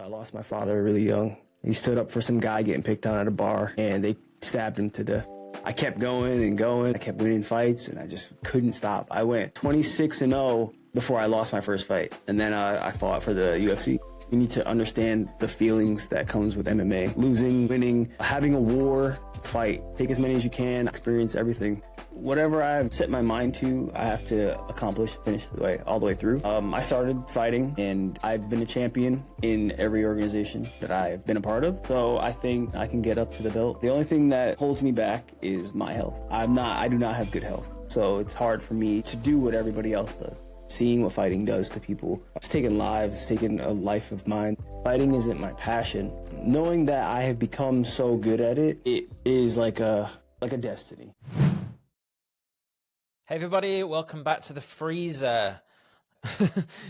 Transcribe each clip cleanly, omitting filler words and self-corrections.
lost my father really young. He stood up for some guy getting picked on at a bar, and they stabbed him to death. I kept going and going. I kept winning fights, and I just couldn't stop. I went 26-0 before I lost my first fight, and then I fought for the UFC. You need to understand the feelings that comes with MMA. Losing, winning, having a war, fight. Take as many as you can, experience everything. Whatever I've set my mind to, I have to accomplish, finish all the way through. I started fighting, and I've been a champion in every organization that I've been a part of. So I think I can get up to the belt. The only thing that holds me back is my health. I do not have good health. So it's hard for me to do what everybody else does. Seeing what fighting does to people. It's taken lives, taken a life of mine. Fighting isn't my passion. Knowing that I have become so good at it, it is like a destiny. Hey everybody, welcome back to the freezer.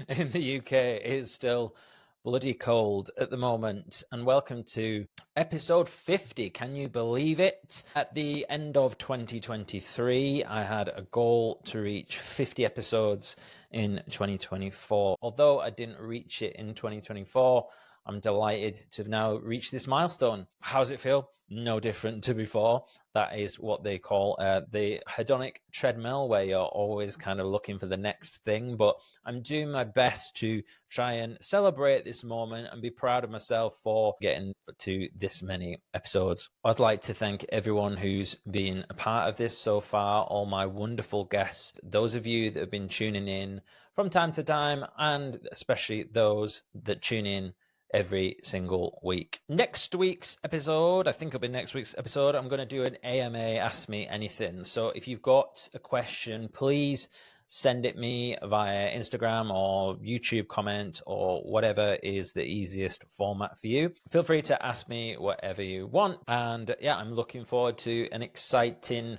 In the UK, it is still bloody cold at the moment, and welcome to episode 50. Can you believe it? At the end of 2023, I had a goal to reach 50 episodes in 2024. Although I didn't reach it in 2024, I'm delighted to have now reached this milestone. How does it feel? No different to before. That is what they call the hedonic treadmill, where you're always kind of looking for the next thing. But I'm doing my best to try and celebrate this moment and be proud of myself for getting to this many episodes. I'd like to thank everyone who's been a part of this so far, all my wonderful guests, those of you that have been tuning in from time to time, and especially those that tune in every single week. Next week's episode, I think it'll be next week's episode, I'm going to do an AMA Ask Me Anything. So if you've got a question, please send it me via Instagram or YouTube comment or whatever is the easiest format for you. Feel free to ask me whatever you want. And yeah, I'm looking forward to an exciting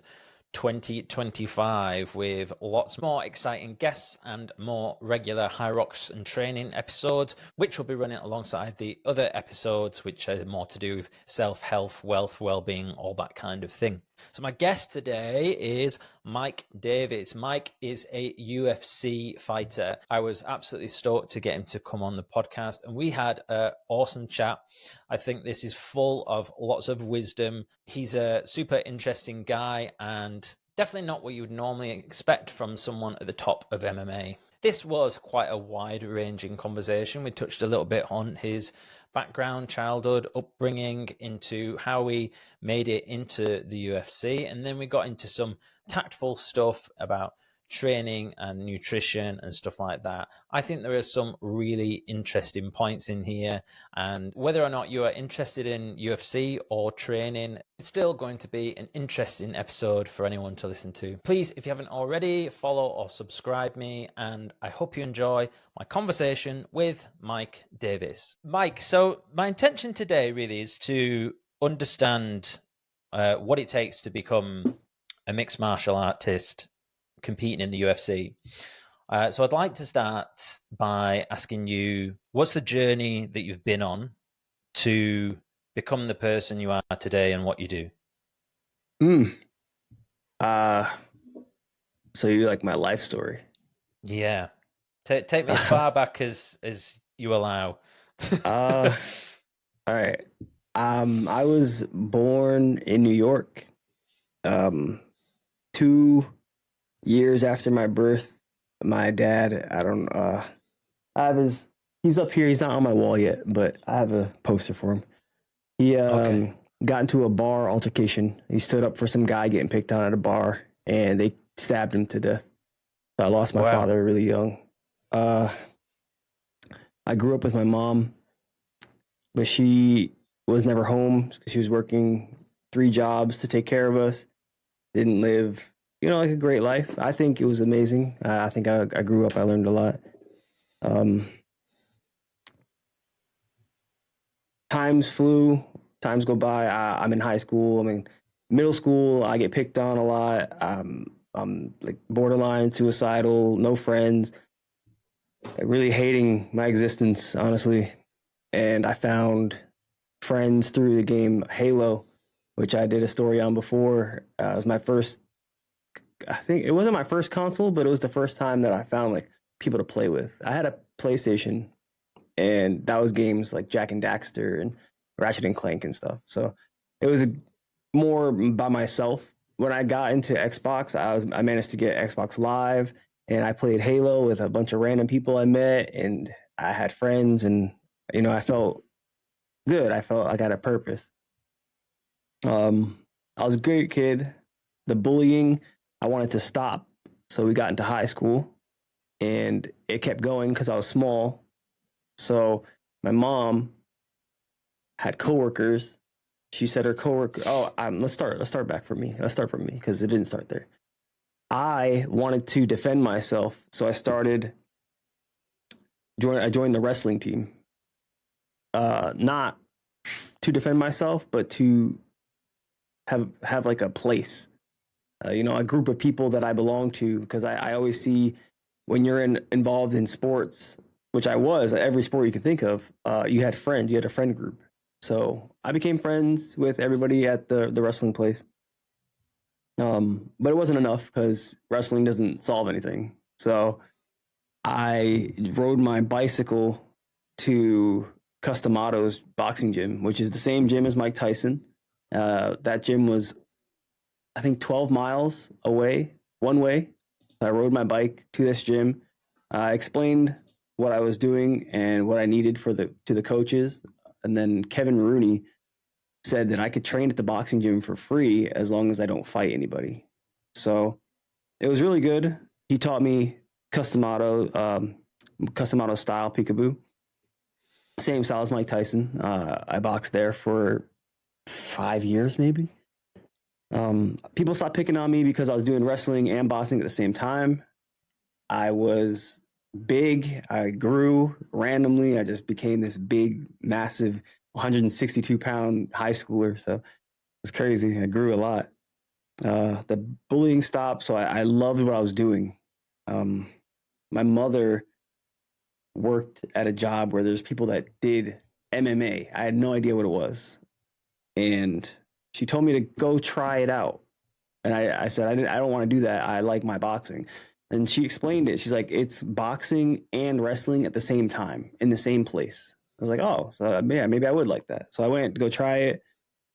2025 with lots more exciting guests and more regular High Rocks and training episodes, which will be running alongside the other episodes, which are more to do with self-health, wealth, well-being, all that kind of thing. So my guest today is Mike Davis. Mike is a UFC fighter. I was absolutely stoked to get him to come on the podcast, and we had an awesome chat. I think this is full of lots of wisdom. He's a super interesting guy and definitely not what you would normally expect from someone at the top of MMA. This was quite a wide-ranging conversation. We touched a little bit on his background, childhood, upbringing, into how he made it into the UFC. And then we got into some tactful stuff about training and nutrition and stuff like that. I think there are some really interesting points in here, and whether or not you are interested in UFC or training, it's still going to be an interesting episode for anyone to listen to. Please, if you haven't already, follow or subscribe me, and I hope you enjoy my conversation with Mike Davis. Mike, so my intention today really is to understand what it takes to become a mixed martial artist competing in the UFC. So I'd like to start by asking you, what's the journey that you've been on to become the person you are today and what you do? So you like my life story? Yeah. Take me as far back as you allow. All right. I was born in New York. 2 years after my birth, my dad, he's up here. He's not on my wall yet, but I have a poster for him. He got into a bar altercation. He stood up for some guy getting picked on at a bar, and they stabbed him to death. So I lost my father really young. I grew up with my mom, but she was never home because she was working 3 jobs to take care of us. Didn't live, like a great life. I think it was amazing. I think I grew up, I learned a lot. Times go by. I'm in high school. I'm in middle school. I get picked on a lot. I'm like borderline suicidal, no friends, really hating my existence, honestly. And I found friends through the game Halo, which I did a story on before. It was my first, I think it wasn't my first console, but it was the first time that I found like people to play with. I had a PlayStation, and that was games like Jack and Daxter and Ratchet and Clank and stuff. So it was more by myself. When I got into Xbox, I managed to get Xbox Live, and I played Halo with a bunch of random people I met, and I had friends, and I felt good. I felt like I had a purpose. I was a great kid. The bullying, I wanted to stop, so we got into high school, and it kept going because I was small. So my mom had coworkers. She said her coworker. Oh, let's start back from me. Let's start from me because it didn't start there. I wanted to defend myself, so I joined the wrestling team. Not to defend myself, but to have like a place. A group of people that I belong to, because I always see when you're involved in sports, which I was, every sport you can think of, you had friends, you had a friend group. So I became friends with everybody at the wrestling place. But it wasn't enough because wrestling doesn't solve anything. So I rode my bicycle to Customato's boxing gym, which is the same gym as Mike Tyson. That gym was, I think, 12 miles away, one way. I rode my bike to this gym. I explained what I was doing and what I needed to the coaches. And then Kevin Rooney said that I could train at the boxing gym for free as long as I don't fight anybody. So it was really good. He taught me Customato style peekaboo. Same style as Mike Tyson. I boxed there for 5 years, maybe. People stopped picking on me because I was doing wrestling and boxing at the same time. I was big. I grew randomly. I just became this big, massive 162-pound high schooler. So it's crazy. I grew a lot. The bullying stopped, so I loved what I was doing. My mother worked at a job where there's people that did MMA. I had no idea what it was. And she told me to go try it out. And I said, I don't want to do that. I like my boxing. And she explained it. She's like, it's boxing and wrestling at the same time in the same place. I was like, oh, so yeah, maybe I would like that. So I went to go try it,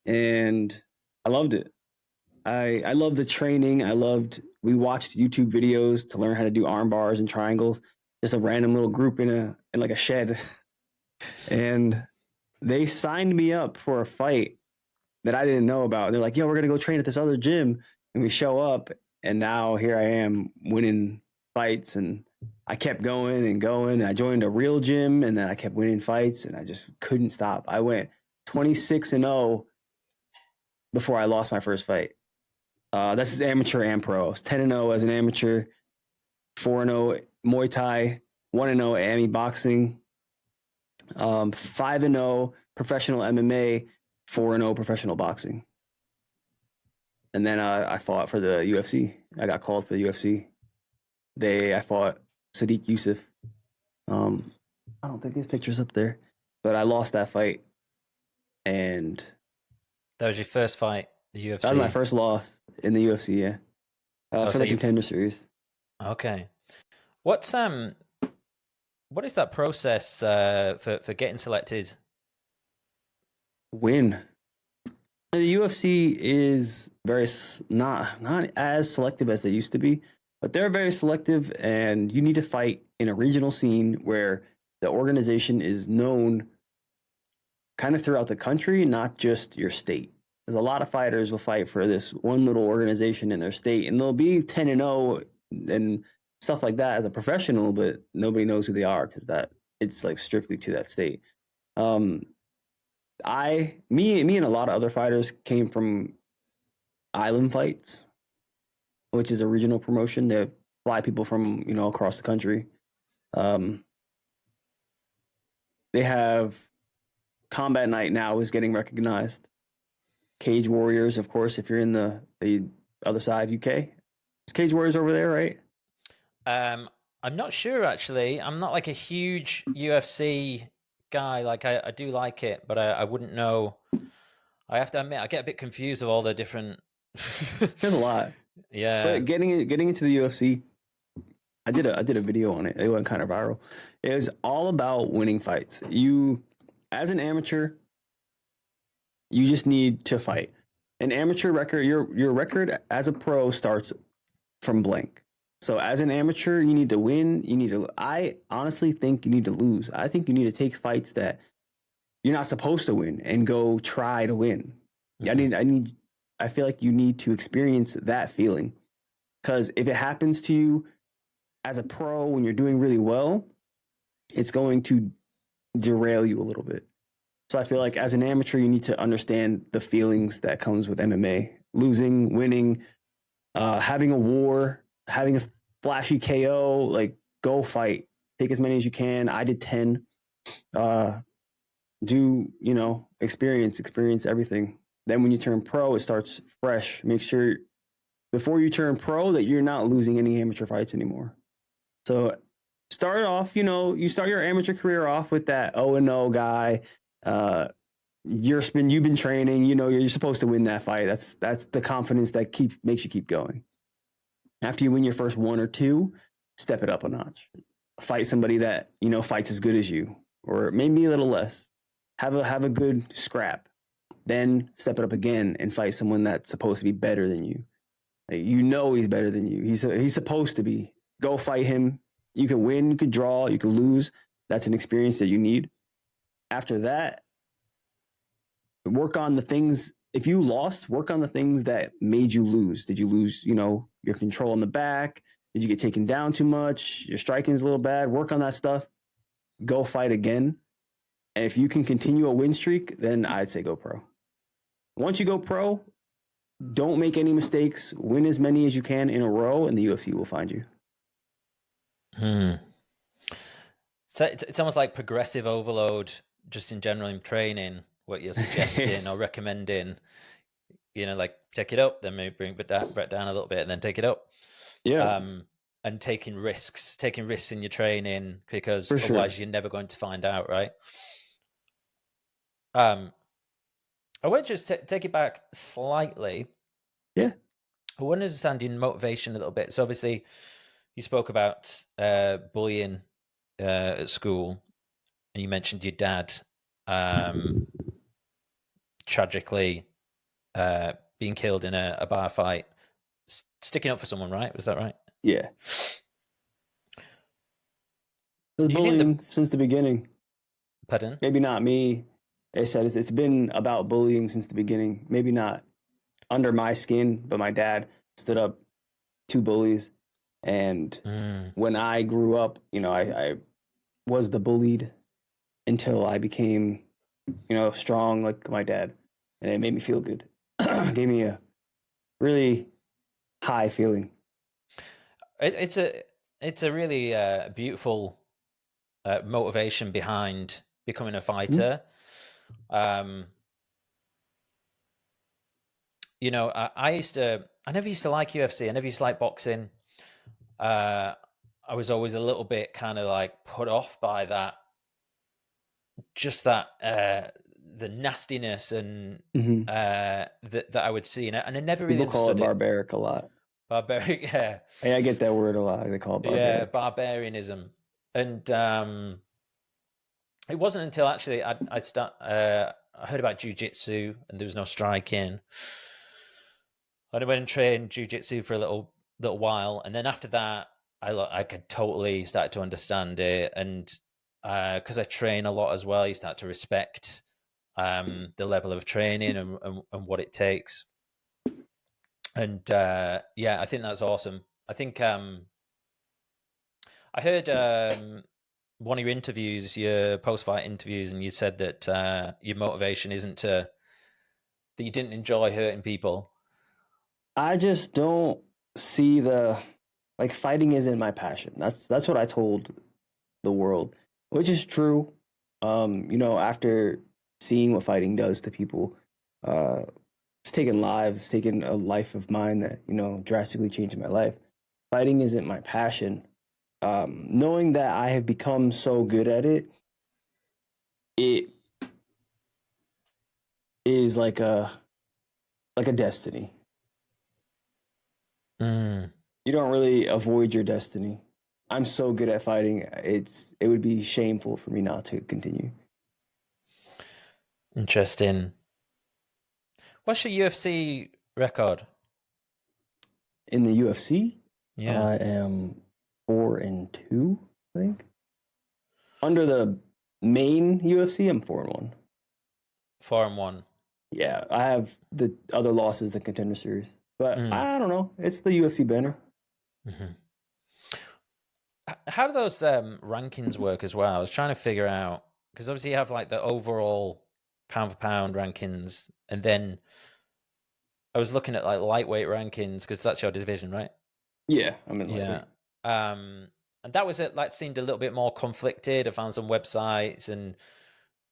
and I loved it. I loved the training. We watched YouTube videos to learn how to do arm bars and triangles. Just a random little group in like a shed. And they signed me up for a fight that I didn't know about. They're like, yo, we're going to go train at this other gym. And we show up, and now here I am winning fights. And I kept going and going. And I joined a real gym, and then I kept winning fights, and I just couldn't stop. I went 26-0 before I lost my first fight. This is amateur and pro. I was 10-0 as an amateur, 4-0 Muay Thai, 1-0 AMI boxing, 5-0 professional MMA, 4-0 professional boxing. And then I fought for the UFC. I got called for the UFC. I fought Sadiq Yusuf. I don't think his picture's up there, but I lost that fight. And that was your first fight, the UFC? That was my first loss in the UFC, yeah. For the Contender series. Okay. What is that process for getting selected? Win. The UFC is very not as selective as they used to be, but they're very selective, and you need to fight in a regional scene where the organization is known kind of throughout the country, not just your state. There's a lot of fighters will fight for this one little organization in their state, and they'll be 10-0 and stuff like that as a professional, but nobody knows who they are because it's like strictly to that state. Me and a lot of other fighters came from Island Fights, which is a regional promotion that fly people from across the country. They have Combat Night now is getting recognized. Cage Warriors, of course, if you're in the other side, UK. Is Cage Warriors over there, right? I'm not sure, actually. I'm not like a huge UFC guy. Like I do like it, but I wouldn't know. I have to admit, I get a bit confused with all the different. There's a lot. Yeah. But getting into the UFC, I did a video on it. It went kind of viral. It was all about winning fights. As an amateur, you just need to fight. An amateur record, your record as a pro starts from blank. So as an amateur, you need to win. I honestly think you need to lose. I think you need to take fights that you're not supposed to win and go try to win. Mm-hmm. I feel like you need to experience that feeling, because if it happens to you as a pro when you're doing really well, it's going to derail you a little bit. So I feel like as an amateur, you need to understand the feelings that comes with MMA: losing, winning, having a war, having a flashy KO. Like, go fight, take as many as you can. I did 10. Experience everything. Then when you turn pro, it starts fresh. Make sure before you turn pro that you're not losing any amateur fights anymore. So start off, you start your amateur career off with that 0-0 guy. You've been training, you're supposed to win that fight. That's the confidence that makes you keep going. After you win your first one or two, step it up a notch. Fight somebody that, fights as good as you, or maybe a little less. Have a good scrap. Then step it up again and fight someone that's supposed to be better than you. Like, he's better than you. He's supposed to be. Go fight him. You can win, you can draw, you can lose. That's an experience that you need. After that, work on the things. If you lost, work on the things that made you lose. Did you lose, your control in the back? Did you get taken down too much? Your striking is a little bad. Work on that stuff. Go fight again. And if you can continue a win streak, then I'd say go pro. Once you go pro, don't make any mistakes. Win as many as you can in a row, and the UFC will find you. So it's almost like progressive overload, just in general in training. What you're suggesting or recommending, like take it up, then maybe bring it down a little bit, and then take it up. Yeah. And taking risks in your training, because otherwise you're never going to find out, right? I want to just take it back slightly. Yeah. I want to understand your motivation a little bit. So obviously, you spoke about bullying at school, and you mentioned your dad tragically being killed in a bar fight, sticking up for someone, right? Was that right? Yeah. It was bullying since the beginning. Pardon? Maybe not me. I said it's been about bullying since the beginning. Maybe not under my skin, but my dad stood up to bullies. And when I grew up, I was the bullied until I became, strong like my dad. And it made me feel good. Gave me a really high feeling. It's a really beautiful motivation behind becoming a fighter. Mm-hmm. I never used to like UFC. I never used to like boxing. I was always a little bit kind of like put off by that, just that the nastiness and that I would see, and I never really people call it barbaric a lot. Barbaric, yeah. Hey, I get that word a lot. They call it barbaric. Yeah, barbarianism, and it wasn't until actually I heard about jiu-jitsu, and there was no striking. I went and trained jiu-jitsu for a little while, and then after that, I could totally start to understand it, and because I train a lot as well, you start to respect the level of training and what it takes. And I think that's awesome. I think I heard one of your interviews, your post-fight interviews, and you said that your motivation isn't that you didn't enjoy hurting people. I just don't see fighting isn't my passion. That's what I told the world, which is true. After seeing what fighting does to people, it's taken lives, taken a life of mine that, drastically changed my life. Fighting isn't my passion. Knowing that I have become so good at it, it is like a destiny. You don't really avoid your destiny. I'm so good at fighting. It would be shameful for me not to continue. Interesting. What's your UFC record? In the UFC, Yeah, I am 4-2, I think. Under the main UFC, I'm 4-1. 4-1. Yeah, I have the other losses in Contender Series, but Mm. I don't know. It's the UFC banner. Hmm. How do those rankings work as well? I was trying to figure out because obviously you have like the overall pound for pound rankings, and then I was looking at like lightweight rankings because that's your division, right? Yeah, I'm in lightweight. Yeah. And that was it. Like seemed a little bit more conflicted. I found some websites, and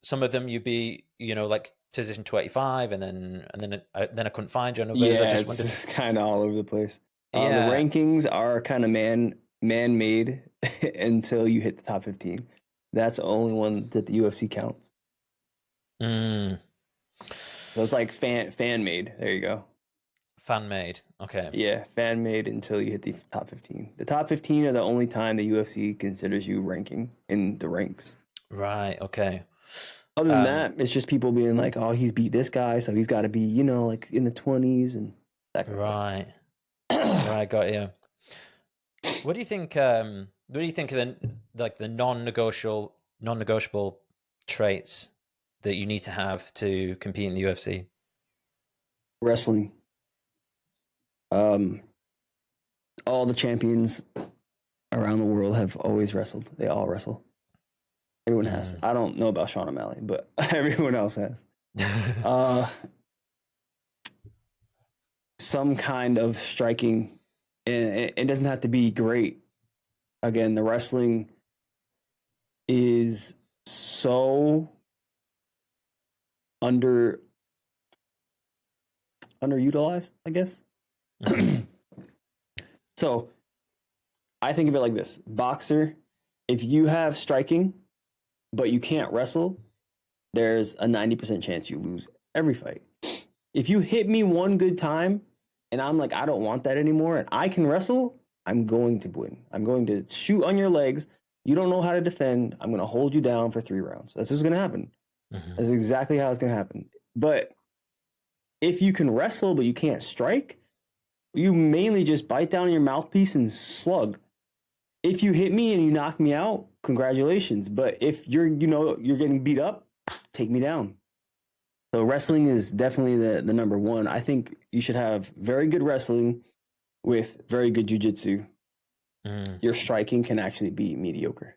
some of them you'd be, like position 25, and then I couldn't find you on others. I Yeah, just wondered. it's kind of all over the place. The Yeah. rankings are kind of man made until you hit the top 15. That's the only one that the UFC counts. Mm, So it's like fan made. There you go. fan made. Okay. Yeah, fan made until you hit the top 15. The top 15 are the only time the UFC considers you ranking in the ranks. Right. Okay. Other than Um. that, it's just people being like, "Oh, he's beat this guy, so he's got to be, like in the 20s and that kind of Right. stuff." Right. Got you. What do you think? What do you think of the non-negotiable traits that you need to have to compete in the UFC? Wrestling. Um, all the champions around the world have always wrestled. They all wrestle. Everyone has. Mm. I don't know about Sean O'Malley, but everyone else has. Uh, some kind of striking, and it doesn't have to be great. Again, the wrestling is so underutilized, I guess. Mhm. So I think of it like this: boxer, if you have striking, but you can't wrestle, there's a 90% chance you lose every fight. If you hit me one good time and I'm like, I don't want that anymore, and I can wrestle, I'm going to win. I'm going to shoot on your legs. You don't know how to defend. I'm going to hold you down for 3 rounds. That's what's going to happen. Mhm. That's exactly how it's going to happen. But if you can wrestle, but you can't strike, you mainly just bite down your mouthpiece and slug. If you hit me and you knock me out, congratulations. But if you're getting beat up, take me down. So wrestling is definitely the number one. I think you should have very good wrestling with very good jujitsu. Mm. Your striking can actually be mediocre.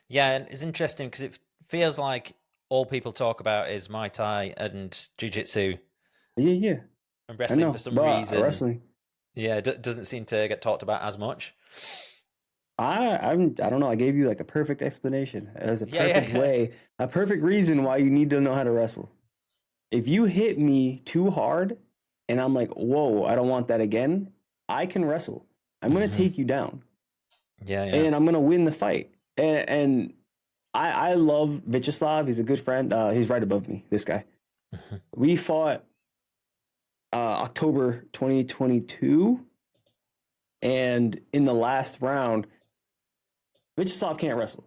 Yeah, and it's interesting because it feels like all people talk about is Muay Thai and Jiu-Jitsu, Yeah, yeah, and I wrestling for know. some But reason, wrestling, yeah, doesn't seem to get talked about as much. I don't know. I gave you like a perfect explanation. There's a Yeah, yeah, perfect yeah. way, a perfect reason why you need to know how to wrestle. If you hit me too hard and I'm like, whoa, I don't want that again, I can wrestle. I'm going to Hmm. take you down Yeah, yeah. and I'm going to win the fight. And I love Vyacheslav. He's a good friend. He's right above me, this guy. Mhm. We fought October 2022. And in the last round, Vyacheslav can't wrestle.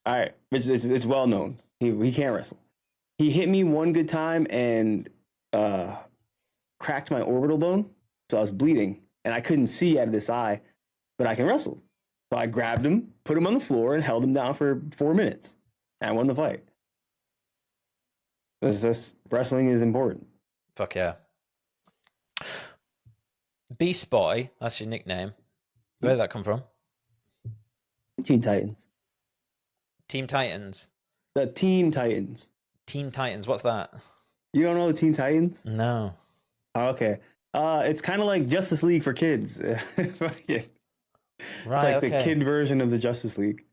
All right. It's well known. He can't wrestle. He hit me one good time and uh, cracked my orbital bone, so I was bleeding, and I couldn't see out of this eye, but I can wrestle. So I grabbed him, put him on the floor, and held him down for 4 minutes, and I won the fight. This wrestling is important. Fuck yeah. Beast Boy, that's your nickname. Where did that come from? Teen Titans, Team Titans. the Teen Titans. Teen Titans, what's that? You don't know the Teen Titans? No. Oh, okay. It's kind of like Justice League for kids. It's Right, like the okay. kid version of the Justice League.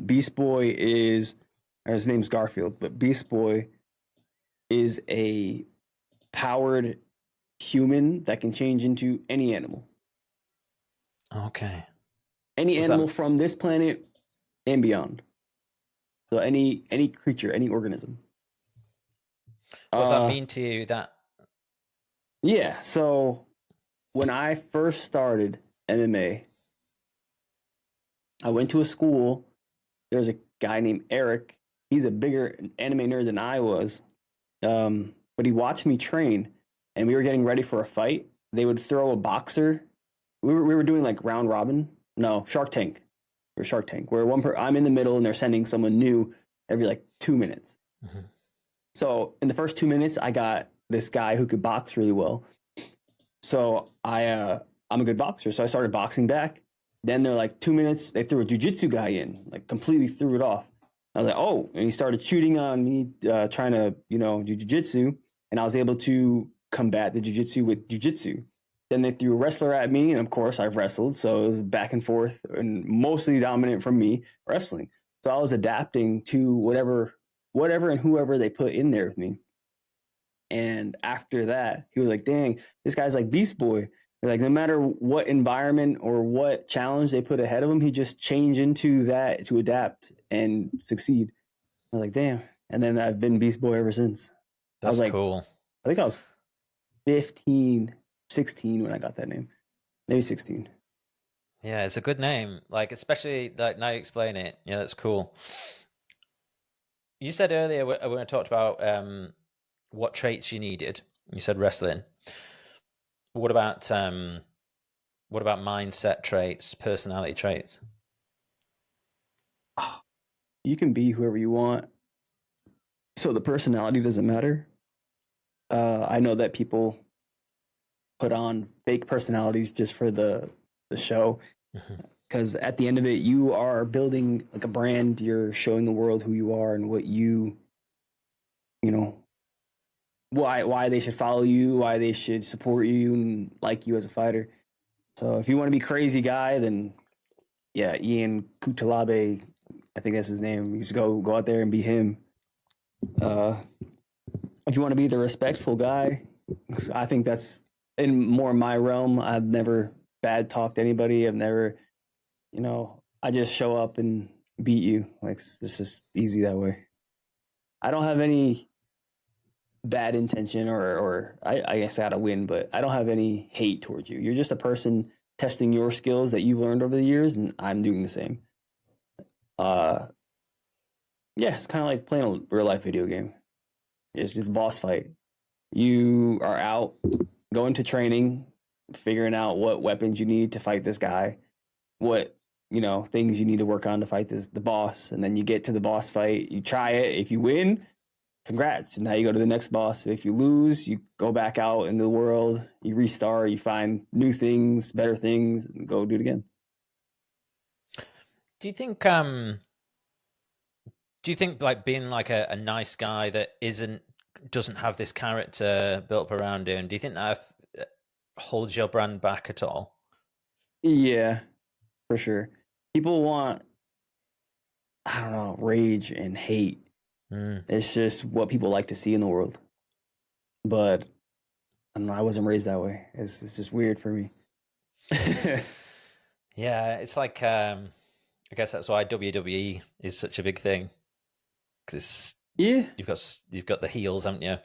Beast Boy is, or his name's Garfield, but Beast Boy is a powered human that can change into any animal. Okay. Any What's animal that from this planet and beyond. So any creature, any organism. what's that Uh mean to you that yeah, so when I first started, MMA. I went to a school. There's a guy named Eric. He's a bigger anime nerd than I was. But he watched me train, and we were getting ready for a fight. They would throw a boxer. We were doing like round robin. No, Shark Tank. Or Shark Tank, where I'm in the middle, and they're sending someone new every like 2 minutes. Mm-hmm. So in the first 2 minutes, I got this guy who could box really well. So I'm a good boxer. So I started boxing back. Then they're like 2 minutes. They threw a jiu-jitsu guy in, like completely threw it off. I was like, oh, and he started shooting on me, trying to, do jiu-jitsu. And I was able to combat the jiu-jitsu with jiu-jitsu. Then they threw a wrestler at me. And of course, I've wrestled. So it was back and forth and mostly dominant from me wrestling. So I was adapting to whatever and whoever they put in there with me. And after that, he was like, dang, this guy's like Beast Boy. Like, no matter what environment or what challenge they put ahead of him, he just changed into that to adapt and succeed. I was like, damn. And then I've been Beast Boy ever since. That's like, cool. I think I was 15, 16 when I got that name. Maybe 16. Yeah, it's a good name. Like, especially like now you explain it. Yeah, that's cool. You said earlier when I talked about what traits you needed. You said wrestling. What about mindset traits, personality traits? You can be whoever you want. So the personality doesn't matter. I know that people put on fake personalities just for the show. Because at the end of it, you are building like a brand. You're showing the world who you are and what why they should follow you, why they should support you and like you as a fighter. So if you want to be crazy guy, then yeah, Ian Kutalabe, I think that's his name. You just go out there and be him. If you want to be the respectful guy, I think that's in more my realm. I've never bad talked anybody. I've never, I just show up and beat you. Like, it's just easy that way. I don't have any bad intention or I guess I gotta win, but I don't have any hate towards you. You're just a person testing your skills that you've learned over the years, and I'm doing the same. Yeah, it's kind of like playing a real life video game. It's just a boss fight. You are out going to training, figuring out what weapons you need to fight this guy, what things you need to work on to fight the boss, and then you get to the boss fight. You try it. If you win, congrats. Now you go to the next boss. If you lose, you go back out in the world. You restart. You find new things, better things, and go do it again. Do you think? Do you think like being like a nice guy that doesn't have this character built up around him? Do you think that holds your brand back at all? Yeah, for sure. People want, I don't know, rage and hate. It's just what people like to see in the world. But I don't know, I wasn't raised that way. It's just weird for me. Yeah, it's like I guess that's why WWE is such a big thing. Because yeah, you've got the heels, haven't you?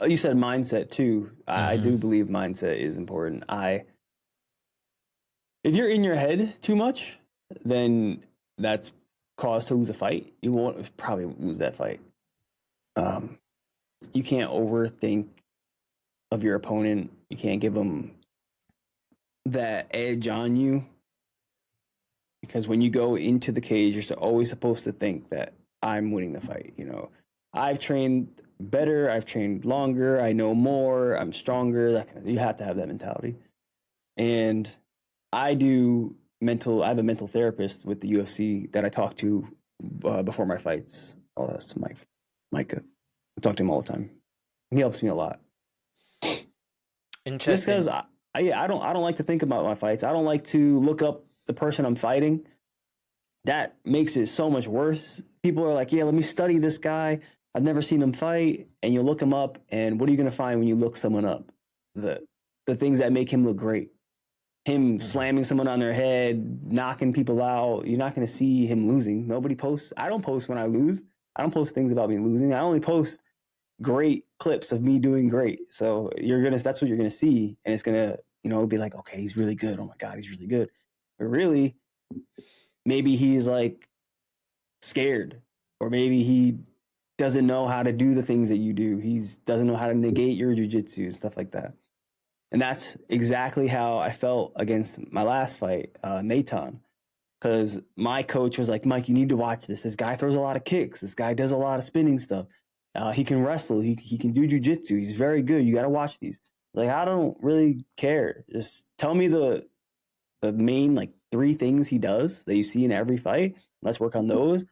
You said mindset too. I do believe mindset is important. If you're in your head too much, then that's cause to lose a fight. You won't probably lose that fight. You can't overthink of your opponent. You can't give them that edge on you, because when you go into the cage, you're always supposed to think that I'm winning the fight. I've trained better, I've trained longer, I know more, I'm stronger. You have to have that mentality. And I have a mental therapist with the UFC that I talk to before my fights. Oh, that's Micah. I talk to him all the time. He helps me a lot. Interesting. Just because I don't like to think about my fights. I don't like to look up the person I'm fighting. That makes it so much worse. People are like, yeah, let me study this guy. I've never seen him fight. And you look him up, and what are you going to find when you look someone up? The things that make him look great. Him slamming someone on their head, knocking people out. You're not going to see him losing. Nobody posts. I don't post when I lose. I don't post things about me losing. I only post great clips of me doing great. So that's what you're gonna see, and it's gonna, be like, okay, he's really good. Oh my god, he's really good. But really, maybe he's like scared, or maybe he doesn't know how to do the things that you do. He doesn't know how to negate your jujitsu, stuff like that. And that's exactly how I felt against my last fight, Nathan. Because my coach was like, Mike, you need to watch this. This guy throws a lot of kicks. This guy does a lot of spinning stuff. He can wrestle. He can do jujitsu. He's very good. You got to watch these. Like, I don't really care. Just tell me the main like 3 things he does that you see in every fight. Let's work on those.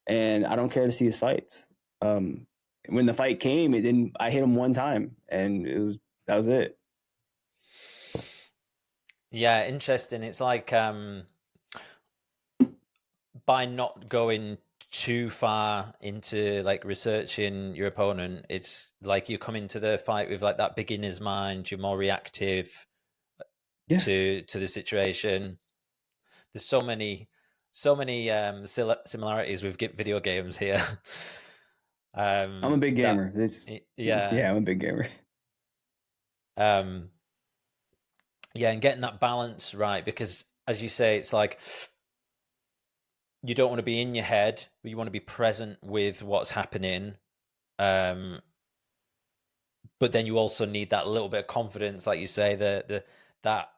And I don't care to see his fights. When the fight came, it didn't. I hit him one time, and that was it. Yeah, interesting. It's like by not going too far into like researching your opponent, it's like you come into the fight with like that beginner's mind. You're more reactive to the situation. There's so many similarities with video games here. I'm a big gamer. Yeah, I'm a big gamer. Yeah, and getting that balance right, because as you say, it's like you don't want to be in your head, but you want to be present with what's happening. But then you also need that little bit of confidence, like you say, that I'm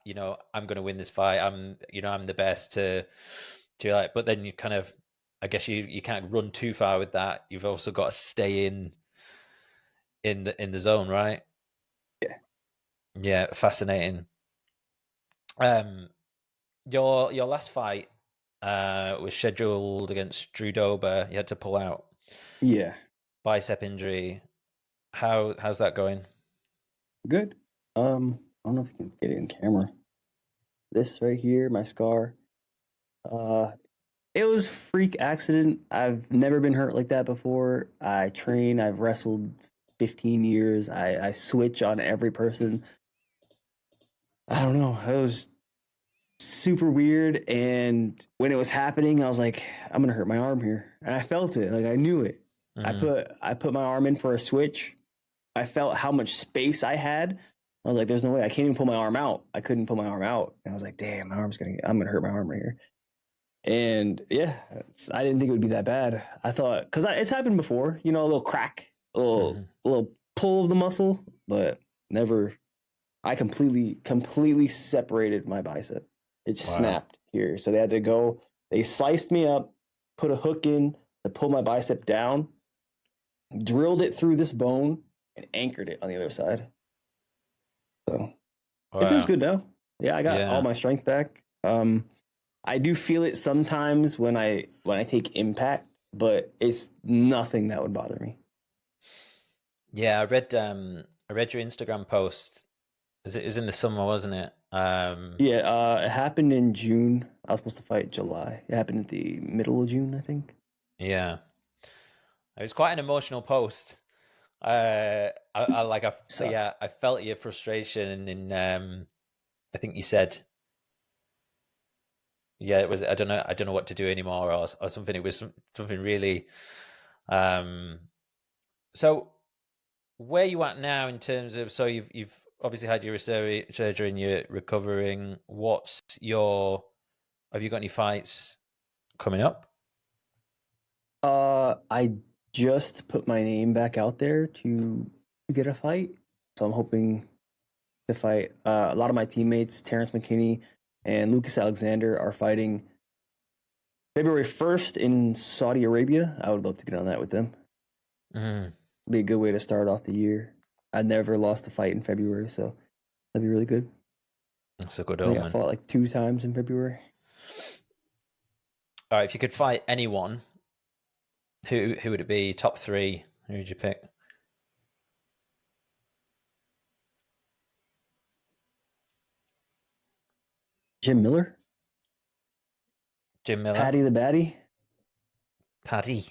going to win this fight. I'm the best to like. But then you kind of, I guess you can't run too far with that. You've also got to stay in the zone, right? Yeah. Yeah, fascinating. Your last fight was scheduled against Drew Dober. You had to pull out. Yeah. Bicep injury. How's that going? Good. I don't know if you can get it in camera. This right here, my scar. It was freak accident. I've never been hurt like that before. I've wrestled 15 years. I switch on every person. I don't know. It was super weird. And when it was happening, I was like, I'm gonna hurt my arm here. And I felt it. Like I knew it. Mm-hmm. I put my arm in for a switch. I felt how much space I had. I was like, there's no way I can't even pull my arm out. I couldn't pull my arm out. And I was like, damn, I'm gonna hurt my arm right here. And yeah, I didn't think it would be that bad. I thought, because it's happened before, a little crack, a little pull of the muscle, but never. I completely separated my bicep. It snapped here. So they sliced me up, put a hook in to pull my bicep down, drilled it through this bone, and anchored it on the other side. So it feels good now. Yeah, I got all my strength back. I do feel it sometimes when I take impact, but it's nothing that would bother me. Yeah, I read your Instagram post. It was in the summer, wasn't it? Yeah, it happened in June. I was supposed to fight July. It happened at the middle of June, I think. Yeah, it was quite an emotional post. I felt your frustration, and I think you said, yeah, it was. I don't know what to do anymore, or something. It was something really. So where you at now in terms of, so you've obviously had your surgery and you're recovering. Have you got any fights coming up? I just put my name back out there to get a fight, so I'm hoping to fight. A lot of my teammates, Terrence McKinney and Lucas Alexander, are fighting February 1st in Saudi Arabia. I would love to get on that with them. Mm-hmm. Be a good way to start off the year. I've never lost a fight in February, so that'd be really good. That's a good I think omen. I fought like 2 times in February. All right, if you could fight anyone, who would it be? Top 3? Who would you pick? Jim Miller, Jim Miller, Patty the Batty, Paddy.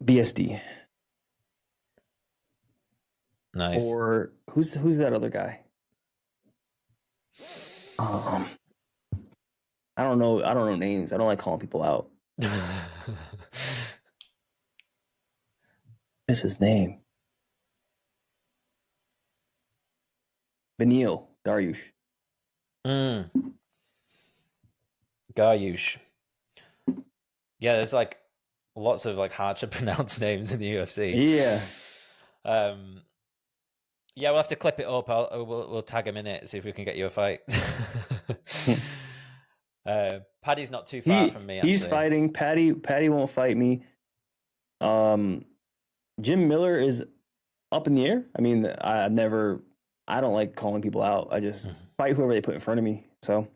BSD. Nice. Or who's that other guy? I don't know names. I don't like calling people out. What's his name? Benil Dariush. Garyush. Yeah, there's like lots of like hard to pronounce names in the UFC. Yeah. Yeah, we'll have to clip it up. We'll tag him in it, see if we can get you a fight. Paddy's not too far from me. Actually, he's fighting. Patty won't fight me. Jim Miller is up in the air. I mean, I don't like calling people out. I just fight whoever they put in front of me. So,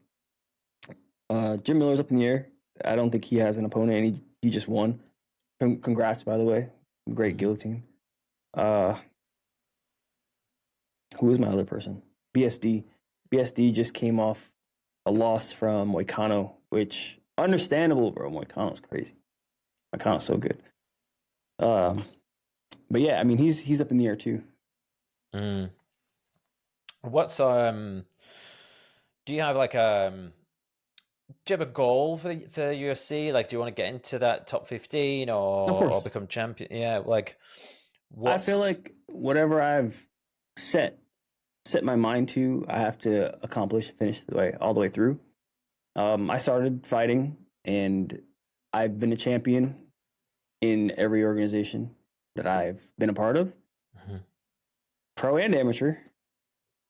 Jim Miller's up in the air. I don't think he has an opponent, and he just won. Congrats, by the way. Great guillotine. Who is my other person? BSD. BSD just came off a loss from Moicano, which understandable, bro. Moicano's crazy. Moicano's so good. But yeah, I mean, he's up in the air too. What's do you have like do you have a goal for UFC? Like, do you want to get into that top 15 or become champion? Yeah, like I feel like whatever I've set my mind to, I have to accomplish, finish all the way through. I started fighting, and I've been a champion in every organization that I've been a part of, pro and amateur.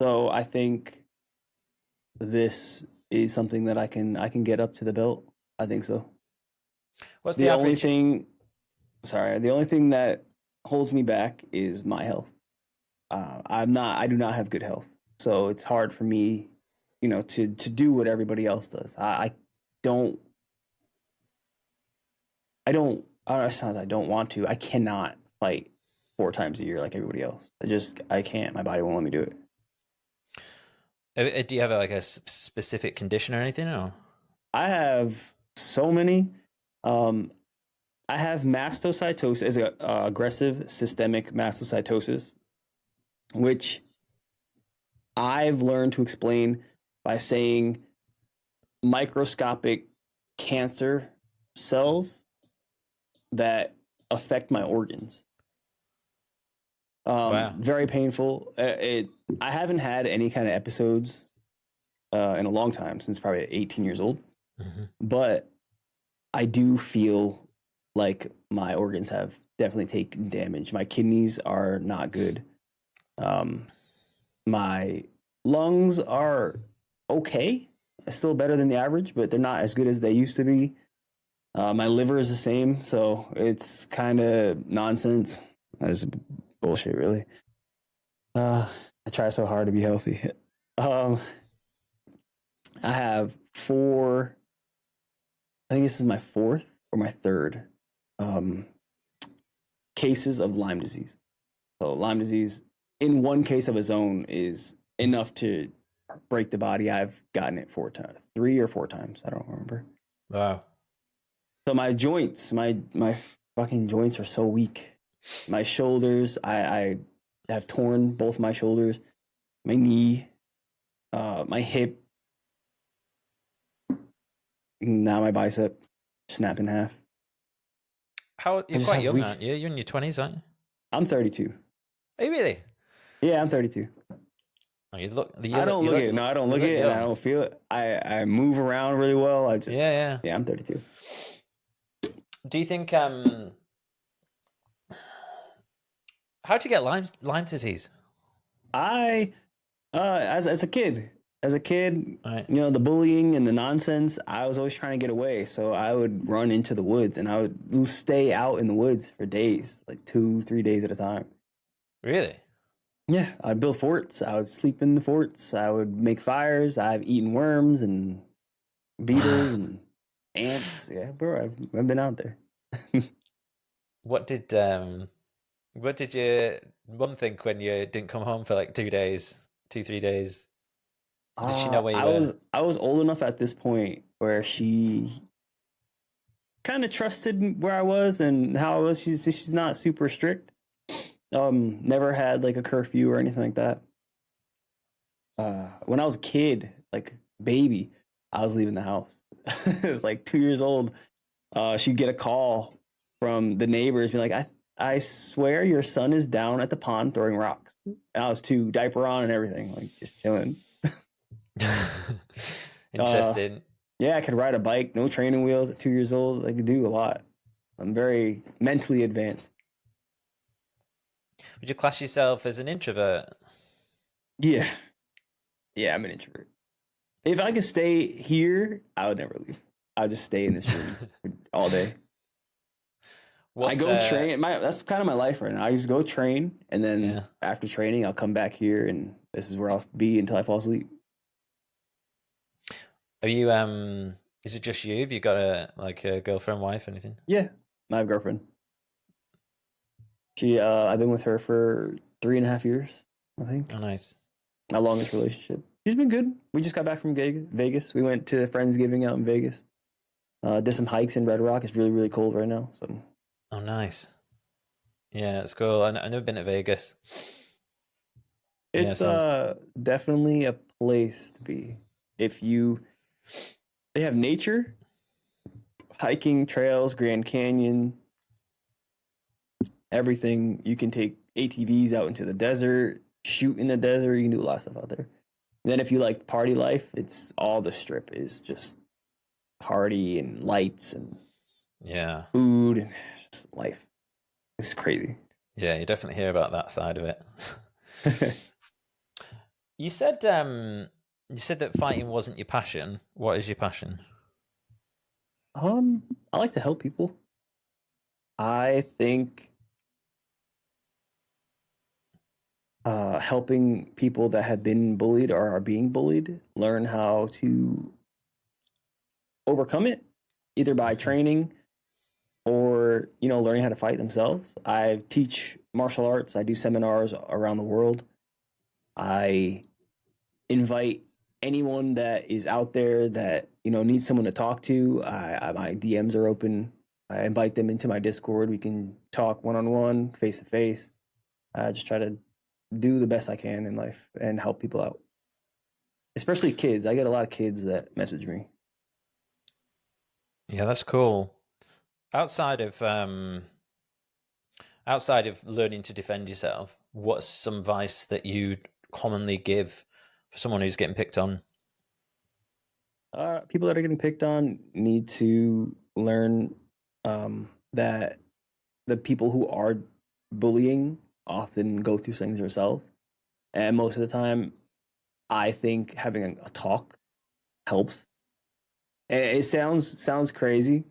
So I think this is something that I can get up to the belt. I think so. What's the only thing? Sorry, the only thing that holds me back is my health. I do not have good health, so it's hard for me, to do what everybody else does. I don't want to. I cannot fight 4 times a year like everybody else. I can't. My body won't let me do it. Do you have like a specific condition or anything? Or I have so many. I have mastocytosis, aggressive systemic mastocytosis, which I've learned to explain by saying microscopic cancer cells that affect my organs. Wow. Very painful. I haven't had any kind of episodes in a long time, since probably 18 years old. But I do feel like my organs have definitely taken damage. My kidneys are not good. My lungs are okay, still better than the average, but they're not as good as they used to be. My liver is the same, so it's kind of nonsense. That's bullshit, really. I try so hard to be healthy. I have 4. I think this is my 4th or my 3rd cases of Lyme disease. So Lyme disease, in one case of its own, is enough to break the body. I've gotten it 4 times, 3 or 4 times. I don't remember. Wow. So my joints, my fucking joints are so weak. My shoulders, I have torn both my shoulders, my knee, my hip, now my bicep snap in half. You're quite young, aren't you? You're in your 20s, aren't you? I'm 32. Are you really? Yeah, I'm 32. Oh, I don't look it. No, I don't look it, and I don't feel it. I move around really well. Yeah, I'm 32. Do you think how'd you get Lyme disease? As a kid, right. The bullying and the nonsense, I was always trying to get away. So I would run into the woods, and I would stay out in the woods for days, like 2-3 days at a time. Really? Yeah, I'd build forts. I would sleep in the forts. I would make fires. I've eaten worms and beetles and ants. Yeah, bro, I've been out there. What did your mum think when you didn't come home for like 2 days, 2-3 days? Did she know where you were? I was old enough at this point where she kind of trusted where I was and how I was. She's not super strict. Never had like a curfew or anything like that. When I was a kid, like baby, I was leaving the house. It was like 2 years old. she'd get a call from the neighbors, be like, I swear your son is down at the pond throwing rocks. And I was too, diaper on and everything, like just chilling. Interesting. Yeah, I could ride a bike, no training wheels at 2 years old. I could do a lot. I'm very mentally advanced. Would you class yourself as an introvert? Yeah. Yeah, I'm an introvert. If I could stay here, I would never leave. I'll just stay in this room all day. I What's go train. That's kind of my life right now. I just go train, and then after training, I'll come back here, and this is where I'll be until I fall asleep. Are you is it just you? Have you got a girlfriend, wife, anything? Yeah, I have a girlfriend. I've been with her for 3.5 years, I think. Oh, nice. My longest relationship. She's been good. We just got back from Vegas. We went to Friendsgiving out in Vegas. Did some hikes in Red Rock. It's really, really cold right now. So. Oh, nice. Yeah, it's cool. I've never been to Vegas. It's definitely a place to be. They have nature, hiking trails, Grand Canyon, everything. You can take ATVs out into the desert, shoot in the desert. You can do a lot of stuff out there. And then if you like party life, it's all the strip is just party and lights and food and just life. It's crazy. Yeah, you definitely hear about that side of it. You said that fighting wasn't your passion. What is your passion? I like to help people. I think helping people that have been bullied or are being bullied learn how to overcome it, either by training or learning how to fight themselves. I teach martial arts. I do seminars around the world. I invite anyone that is out there that needs someone to talk to. My DMs are open. I invite them into my Discord. We can talk one-on-one, face-to-face. I just try to do the best I can in life and help people out, especially kids. I get a lot of kids that message me. Yeah, that's cool. Outside of learning to defend yourself, what's some advice that you commonly give for someone who's getting picked on? People that are getting picked on need to learn that the people who are bullying often go through things themselves. And most of the time, I think having a talk helps. And it sounds crazy,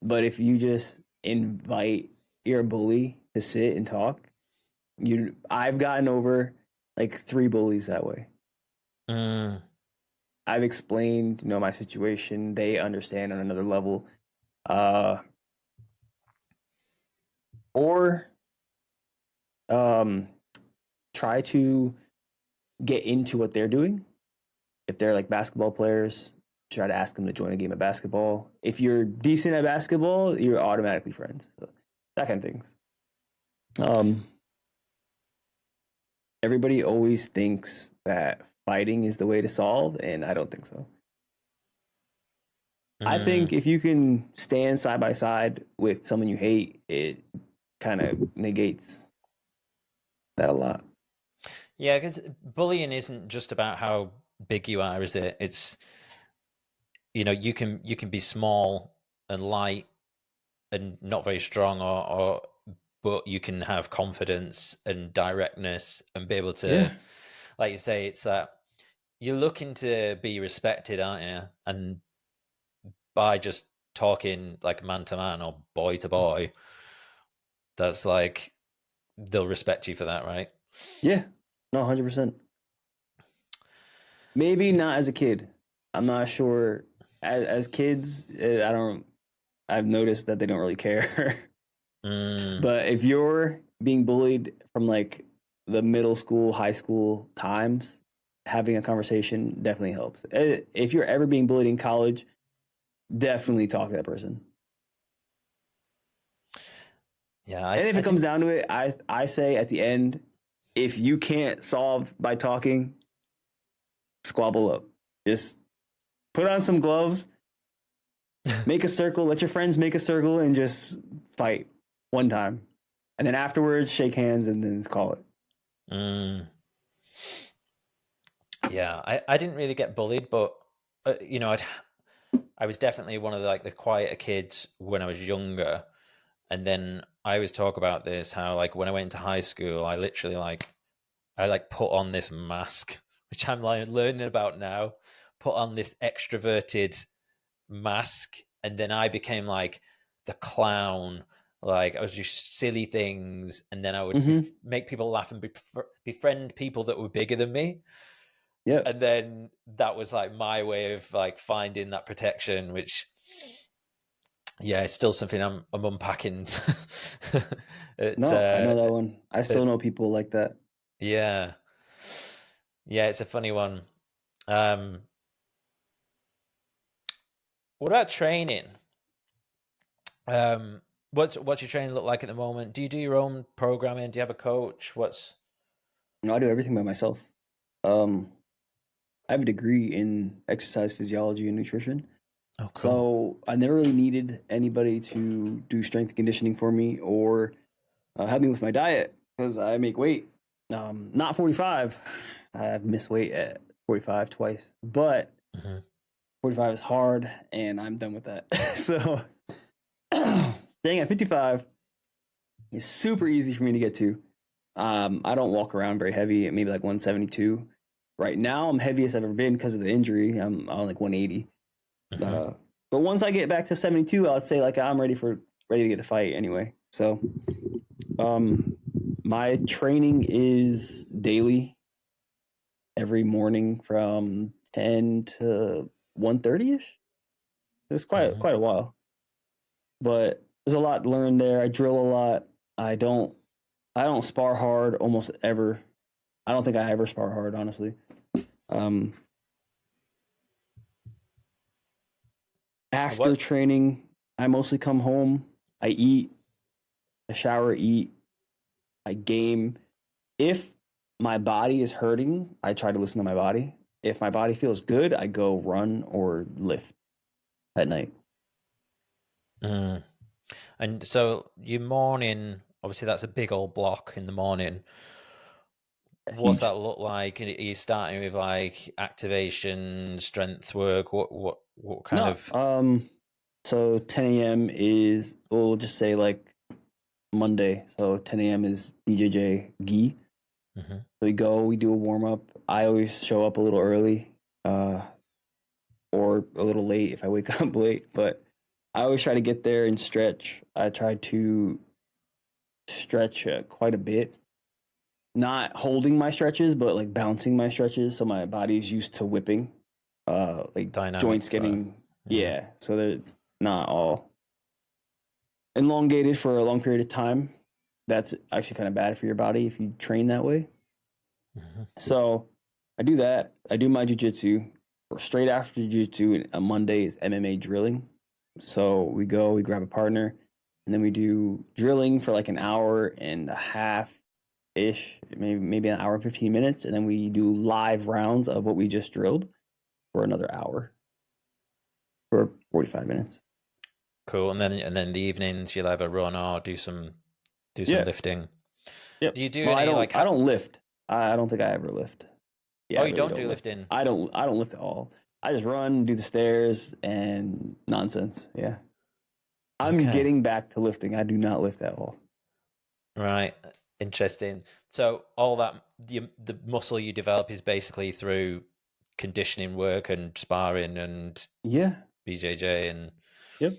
but if you just invite your bully to sit and talk, I've gotten over like 3 bullies that way. I've explained, my situation. They understand on another level. Or try to get into what they're doing. If they're like basketball players, try to ask them to join a game of basketball. If you're decent at basketball, you're automatically friends. So, that kind of things. Everybody always thinks that fighting is the way to solve, and I don't think so. I think if you can stand side by side with someone you hate, it kind of negates that a lot. Yeah, because bullying isn't just about how big you are, is it? It's you can be small and light and not very strong, or but you can have confidence and directness and be able to, like you say, it's that you're looking to be respected, aren't you? And by just talking like man to man or boy to boy, that's like they'll respect you for that, right? Yeah, no, 100%. Maybe not as a kid. I'm not sure. As kids, I've noticed that they don't really care. But if you're being bullied from like the middle school, high school times, having a conversation definitely helps. If you're ever being bullied in college, definitely talk to that person. Yeah, and if it comes down to it, I say at the end, if you can't solve by talking, squabble up. Just put on some gloves Make a circle, let your friends make a circle and just fight one time. And then afterwards, shake hands and then just call it. Mm. Yeah, I didn't really get bullied, but you know, I was definitely one of the quieter kids when I was younger. And then I always talk about this, how like when I went to high school, I literally I put on this mask, which I'm like learning about now. Put on this extroverted mask, and then I became like the clown. Like I was just silly things, and then I would Mm-hmm. make people laugh and befriend people that were bigger than me. Yep. And then that was like my way of like finding that protection, which yeah, it's still something I'm unpacking. it, No, I uh, know that one. I still it, know people like that. yeah, yeah, it's a funny one. Um, what about training? Um, what's your training look like at the moment? Do you do your own programming? Do you have a coach? What's No, I do everything by myself. Um, I have a degree in exercise physiology and nutrition. oh cool. So I never really needed anybody to do strength and conditioning for me or help me with my diet because I make weight. Not 45. I've missed weight at 45 twice, but Hmm. 45 is hard and I'm done with that. So staying at 55 is super easy for me to get to. I don't walk around very heavy, maybe like 172. Right now, I'm heaviest I've ever been because of the injury. I'm on like 180. Hmm. Uh, but once I get back to 72, I'd say like I'm ready to get a fight anyway. So, um, my training is daily, every morning from 10 to 1:30 ish. It's Hmm. quite a while, but there's a lot learned there. I drill a lot. I don't I don't spar hard almost ever. I don't think I ever spar hard, honestly. Um, After What? training, I mostly come home. I eat, I shower, eat, I game. If my body is hurting, I try to listen to my body. If my body feels good, I go run or lift at night. Mm. And so your morning, obviously that's a big old block in the morning. What's Huge. that look like? Are you starting with like activation, strength work? What kind No, of? so 10 a.m. is, we'll just say like Monday. So 10 a.m. is BJJ gi. Hmm. So we go, we do a warm up. I always show up a little early, uh, or a little late if I wake up late, but I always try to get there and stretch. I try to stretch quite a bit, not holding my stretches, but like bouncing my stretches. So my body's used to whipping, like joints Dynamics, so getting, yeah. yeah. So they're not all elongated for a long period of time. That's actually kind of bad for your body if you train that way. Hmm. So I do that. I do my jujitsu. Straight after jujitsu, a Monday is MMA drilling. So we go, we grab a partner, and then we do drilling for like an hour and a half ish, maybe an hour and 15 minutes, and then we do live rounds of what we just drilled for another hour for 45 minutes. Cool. And then the evenings you'll either run or do some Yeah. lifting. Yep. Do you do Well, any like? I don't lift. I don't think I ever lift. Yeah, Oh, I you really don't don't do lift. lifting. I don't lift at all. I just run, do the stairs, and nonsense. Yeah. I'm Okay. getting back to lifting. I do not lift at all. Right. Interesting. So all that the muscle you develop is basically through conditioning work and sparring and Yeah. BJJ and Yep.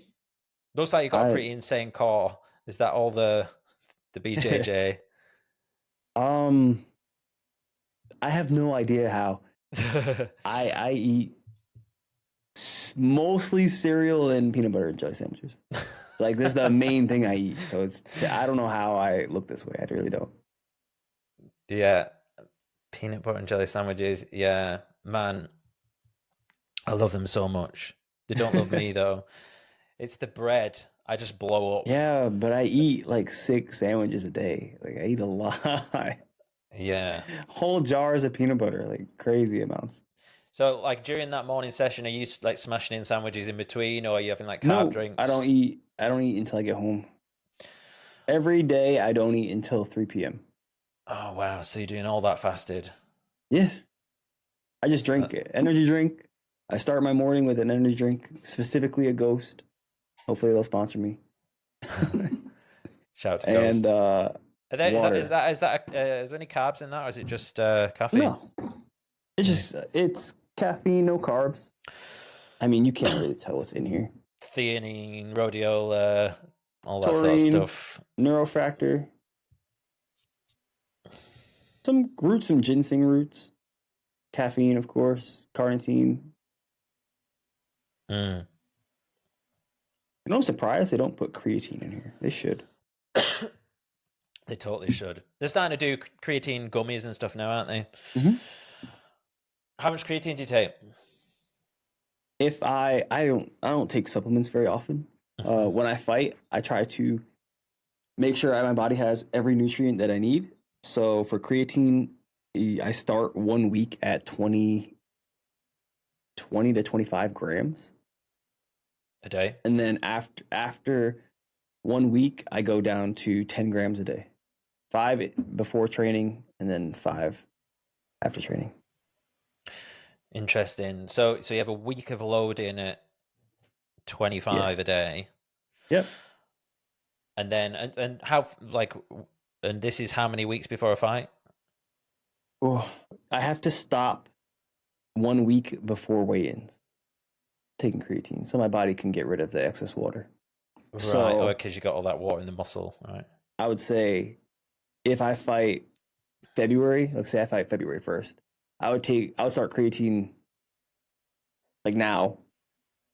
looks like you've got a I pretty insane core. Is that all the BJJ? um I have no idea how. I eat mostly cereal and peanut butter and jelly sandwiches. Like this is the main thing I eat. So I don't know how I look this way. I really don't. Yeah, peanut butter and jelly sandwiches. Yeah, man, I love them so much. They don't love me though. It's the bread. I just blow up. Yeah, but I eat like 6 sandwiches a day. Like I eat a lot. Yeah. Whole jars of peanut butter, like crazy amounts. So, like during that morning session, are you like smashing in sandwiches in between, or are you having like carb No, I don't drinks? eat. I don't eat until I get home. Every day, I don't eat until 3 p.m. Oh wow! So you're doing all that fasted? Yeah, I just Uh, drink energy drink. I start my morning with an energy drink, specifically a Ghost. Hopefully, they'll sponsor me. Shout out to And Ghost. water. Is there any carbs in that, or is it just caffeine? No, it's Yeah. just it's caffeine, no carbs. I mean, you can't really tell what's in here. Theanine, rhodiola, all that sort of Taurine, stuff. neurofactor, some roots, some ginseng roots, caffeine, of course, carnitine. Mm. You know, I'm surprised they don't put creatine in here. They should. They totally should. They're starting to do creatine gummies and stuff now, aren't they? Mm-hmm. How much creatine do you take? If I don't take supplements very often. When I fight, I try to make sure my body has every nutrient that I need. So for creatine, I start 1 week at 20 to 25 grams. A day? And then after 1 week, I go down to 10 grams a day. 5 before training, and then 5 after training. Interesting. So you have a week of loading at 25 Yeah. a day. Yep. And then and how like and this is how many weeks before a fight? Oh, I have to stop 1 week before weigh-ins taking creatine, so my body can get rid of the excess water. Right. Oh, So because you got all that water in the muscle, right? I would say if I fight February, let's say I fight February 1st, I would start creatine like now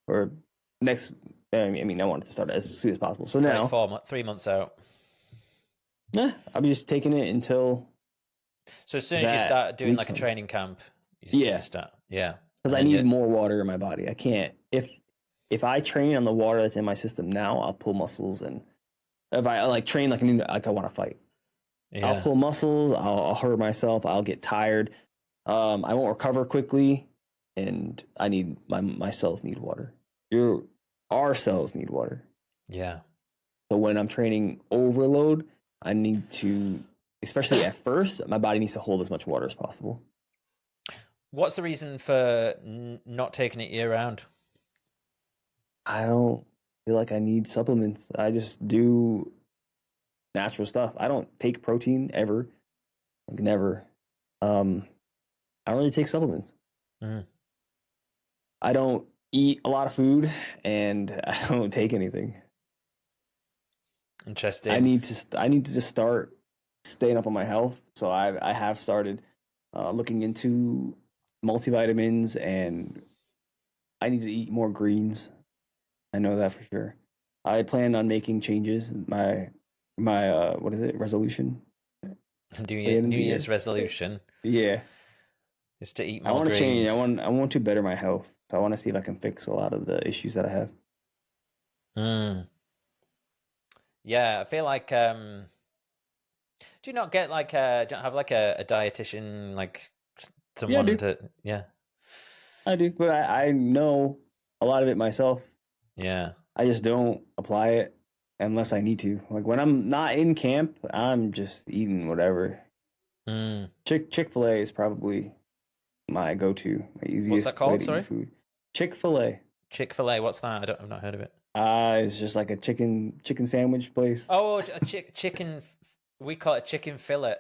or next. I want it to start as soon as possible. So So like now, 3 months out. I'll be just taking it until So as soon as you that start doing week like a comes. training camp, you Yeah, start, yeah, because and I then need you, more water in my body. I can't if I train on the water that's in my system now, I'll pull muscles, and if I like train like I want to fight, I'll yeah, pull muscles. I'll hurt myself. I'll get tired. I won't recover quickly, and I need my cells need water. Our cells need water. yeah. So when I'm training overload, I need to, especially at first, my body needs to hold as much water as possible. What's the reason for not taking it year round? I don't feel like I need supplements. I just do natural stuff. I don't take protein ever, like never. I don't really take supplements. Mm, I don't eat a lot of food, and I don't take anything. interesting. I need to just start staying up on my health. So I have started looking into multivitamins, and I need to eat more greens. I know that for sure. I plan on making changes. My what is it? Resolution by the end of New the Year's year. resolution Yeah, is to eat I more want to change. greens. I want to better my health. So I want to see if I can fix a lot of the issues that I have. Mm. Yeah, I feel like do you not get like do you not have like a dietitian, like Yeah, I someone do. to, yeah, I do, but I know a lot of it myself. yeah. I just don't apply it unless I need to. Like when I'm not in camp, I'm just eating whatever. Mm. Chick-fil-A is probably my go-to, my What's that easiest way called? to eat Sorry, food. Chick-fil-A. Chick-fil-A. What's that? I've not heard of it. It's just like a chicken sandwich place. Oh, a chicken. We call it chicken fillet.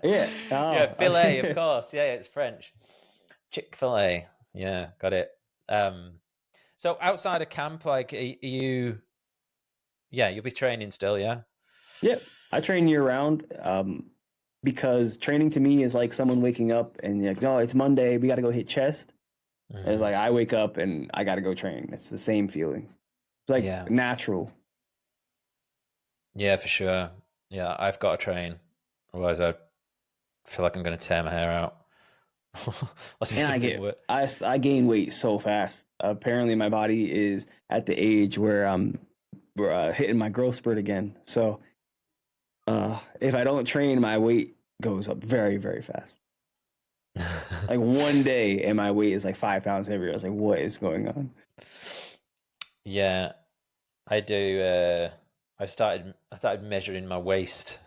Yeah. Yeah, Oh, filet, of okay. course. Yeah, it's French. Chick-fil-A. Yeah, got it. So outside of camp, like, are you? Yeah, you'll be training still. Yeah. Yep. I train year round. Because training to me is like someone waking up and like, no, it's Monday. We got to go hit chest. It's Mm. like I wake up and I got to go train. It's the same feeling. It's like Yeah. natural. Yeah, for sure. Yeah, I've got to train. Otherwise, I feel like I'm going to tear my hair out. I'll do And something with. I gain weight so fast. Apparently, my body is at the age where I'm hitting my growth spurt again. So if I don't train, my weight goes up very, very fast. Like one day and my weight is like 5 pounds heavier. I was like, what is going on? Yeah, I do. I started measuring my waist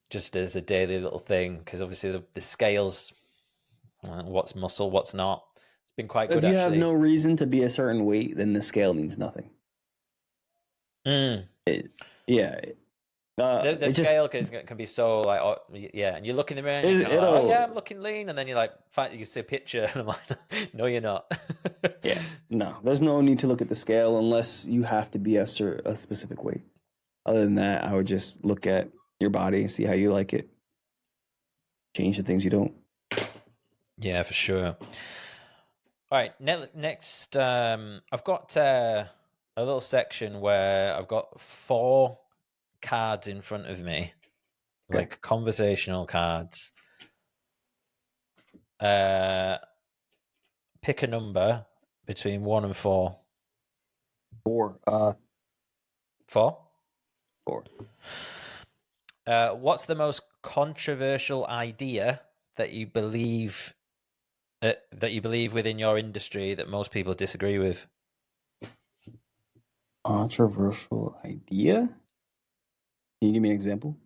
just as a daily little thing because obviously the scales, what's muscle, what's not. It's been quite good If you have actually. no reason to be a certain weight, then the scale means nothing. Mm. It, yeah. The It just, scale can be so like, oh, yeah, and you look in the mirror and you're it, kind of like, oh it'll, yeah, I'm looking lean, and then you're like, you see a picture, and I'm like, no, you're not. yeah, no, there's no need to look at the scale unless you have to be a specific weight. Other than that, I would just look at your body and see how you like it. Change the things you don't. Yeah, for sure. All right, next, I've got a little section where I've got 4 cards in front of me, Okay. like conversational cards. Uh, Pick a number between 1 and 4. 4. 4. 4. What's the most controversial idea that you believe within your industry that most people disagree with? Controversial idea? Can you give me an example?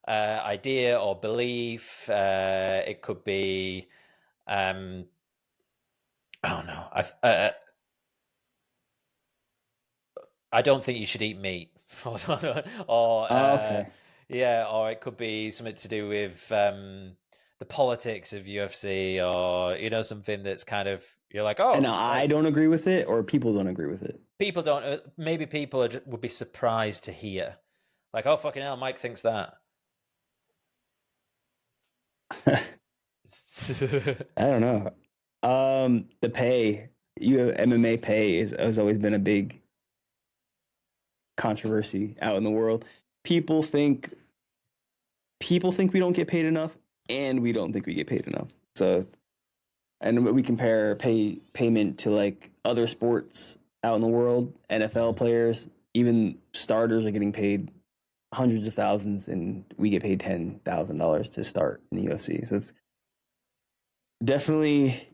Idea or belief. It could be, oh no, I don't think you should eat meat, or Okay. yeah, or it could be something to do with the politics of UFC, or something that's kind of you're like, And oh, I like don't agree with it, or people don't agree with it. people don't. Maybe people would be surprised to hear, like, oh fucking hell, Mike thinks that. I don't know. The pay, MMA pay has always been a big controversy out in the world. People think people think we don't get paid enough, and we don't think we get paid enough. So, and we compare payment to like other sports out in the world. NFL players, even starters, are getting paid hundreds of thousands, and we get paid $10,000 to start in the UFC. So it's definitely,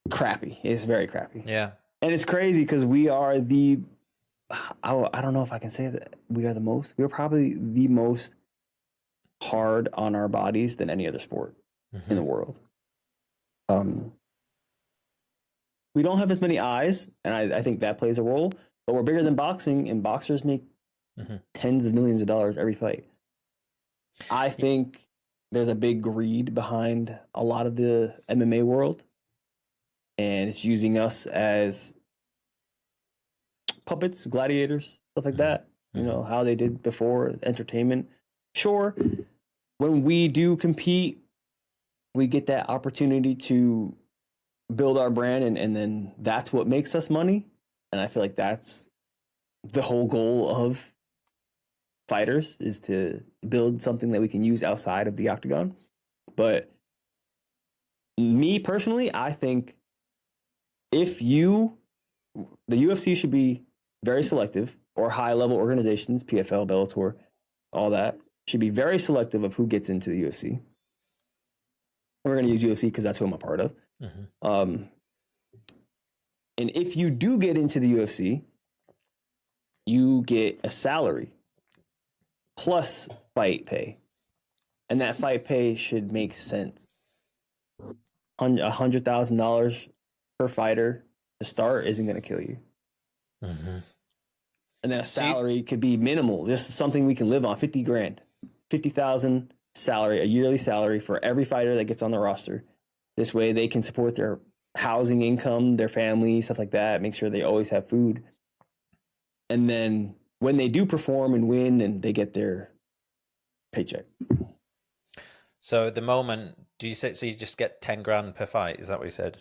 crappy. It's very crappy. Yeah. And it's crazy because we are the, I don't know if I can say that we are the most, we're probably the most hard on our bodies than any other sport in the world. Um, we don't have as many eyes, and I think that plays a role, but we're bigger than boxing, and boxers make tens of millions of dollars every fight. I think there's a big greed behind a lot of the MMA world, and it's using us as puppets, gladiators, stuff like that. You know, how they did before, entertainment. Sure, when we do compete, we get that opportunity to build our brand, and then that's what makes us money. And I feel like that's the whole goal of fighters, is to build something that we can use outside of the octagon. But me personally, I think if you, the UFC should be very selective, or high level organizations, PFL, Bellator, all that, should be very selective of who gets into the UFC. We're going to use UFC because that's who I'm a part of. And if you do get into the UFC, you get a salary plus fight pay. And that fight pay should make sense. $100,000 per fighter to start isn't going to kill you. And then a salary could be minimal, just something we can live on. 50 grand, 50,000 salary, a yearly salary for every fighter that gets on the roster. This way they can support their housing income, their family, stuff like that, make sure they always have food. And then when they do perform and win, and they get their paycheck. So at the moment, do you say so? You just get 10 grand per fight? Is that what you said?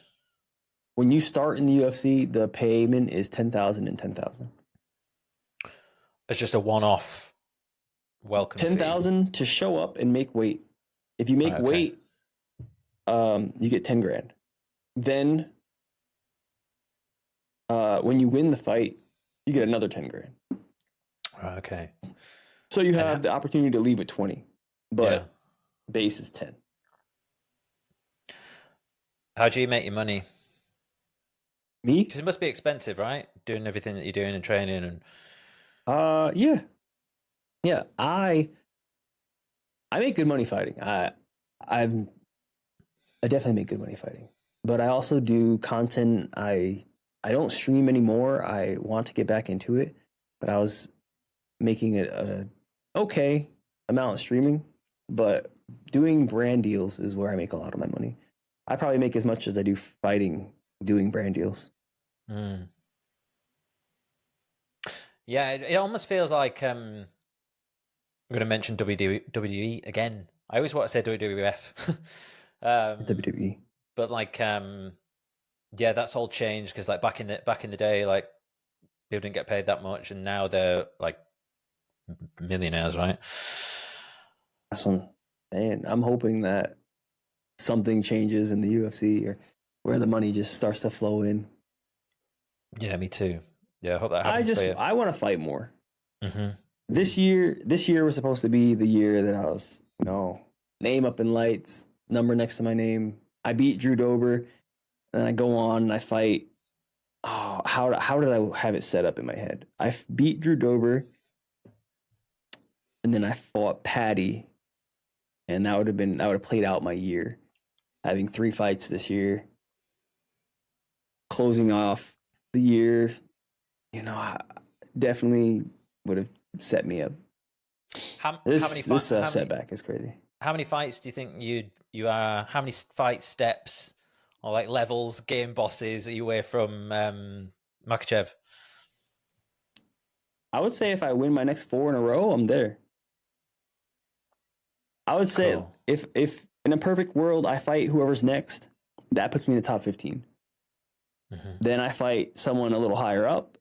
When you start in the UFC, the payment is 10,000 and 10,000. It's just a one-off welcome 10,000 to show up and make weight. If you make weight, you get 10 grand. Then, when you win the fight, you get another 10 grand. Okay. So you have the opportunity to leave with 20, but base is 10. How do you make your money? Me? Because it must be expensive, right? Doing everything that you're doing and training and Yeah, yeah. I make good money fighting. I'm I definitely make good money fighting, but I also do content. I don't stream anymore. I want to get back into it, but I was making it a okay amount of streaming, but doing brand deals is where I make a lot of my money. I probably make as much as I do fighting doing brand deals. mm. Yeah, it almost feels like I'm going to mention WWE again. I always want to say WWF. um, WWE. but like yeah, that's all changed because like back in the day, like people didn't get paid that much, and now they're like millionaires, right? Awesome. And I'm hoping that something changes in the UFC or where the money just starts to flow in. Yeah, me too. Yeah, I hope that happens for you. I want to fight more. Hmm. This year was supposed to be the year that I was, name up in lights, number next to my name. I beat Drew Dober, and then I go on and I fight. Oh, how did I have it set up in my head? I beat Drew Dober, and then I fought Patty, and that would have played out my year, having 3 fights this year, closing off the year. Definitely would have set me up. How many This setback is crazy. how many fights do you think you are? How many fight steps or like levels, game bosses are you away from Makachev? I would say if I win my next 4 in a row, I'm there. I would say Cool. if in a perfect world I fight whoever's next, that puts me in the top 15. Hmm. Then I fight someone a little higher up,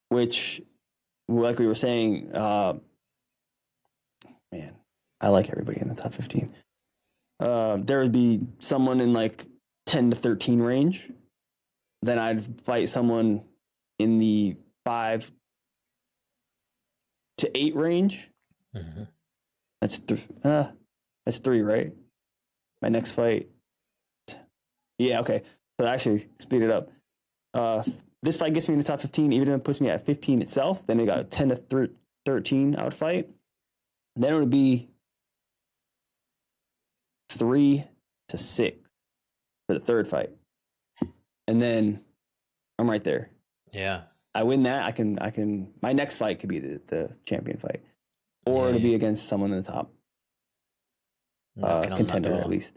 which, like we were saying, man, I like everybody in the top 15. There would be someone in like 10 to 13 range. Then I'd fight someone in the 5 to 8 range. Hmm. That's three, right? My next fight. Yeah, okay. So actually, speed it up. Uh, this fight gets me in the top 15, even if it puts me at 15 itself. Then it got a 10 to 13 out fight. Then it would be 3 to 6 for the third fight. And then I'm right there. Yeah. I win that. My next fight could be the champion fight, or Yeah, it'll yeah. be against someone in the top Knocking on that contender at door. least.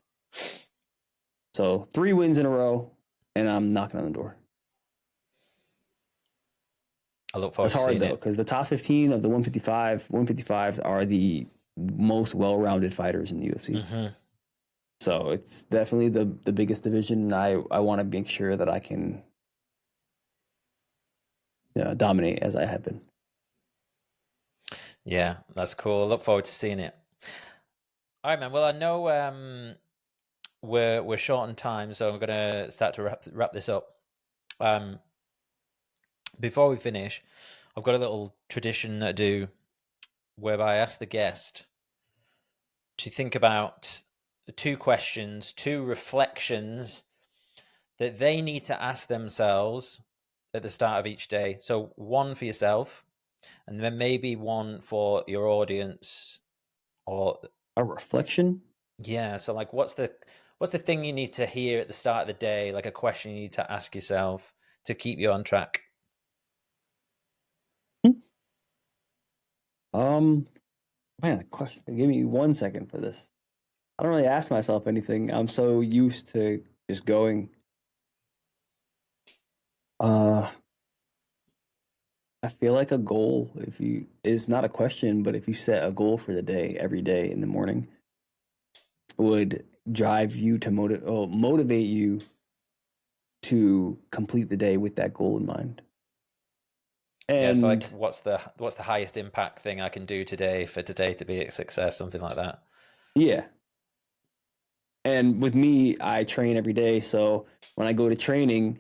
So 3 wins in a row, and I'm knocking on the door. I look forward That's to hard seeing though, it. because the top 15 of the 155s are the most well-rounded fighters in the UFC. Hmm. So it's definitely the biggest division. And I want to make sure that I can dominate as I have been. Yeah, that's cool. I look forward to seeing it. All right, man. Well, I know we're short on time, so I'm gonna start to wrap this up. Um, Before we finish, I've got a little tradition that I do whereby I ask the guest to think about the 2 questions, 2 reflections that they need to ask themselves at the start of each day. So one for yourself, and then maybe one for your audience. Or A reflection. yeah, so like what's the thing you need to hear at the start of the day, like a question you need to ask yourself to keep you on track? Um, Man, a question. Give me 1 second for this. I don't really ask myself anything. I'm so used to just going. Uh, I feel like a goal, if you is not a question, but if you set a goal for the day every day in the morning, would drive you to motivate you to complete the day with that goal in mind. Yeah, so like And what's the highest impact thing I can do today for today to be a success, something like that. yeah, and with me, I train every day. So when I go to training,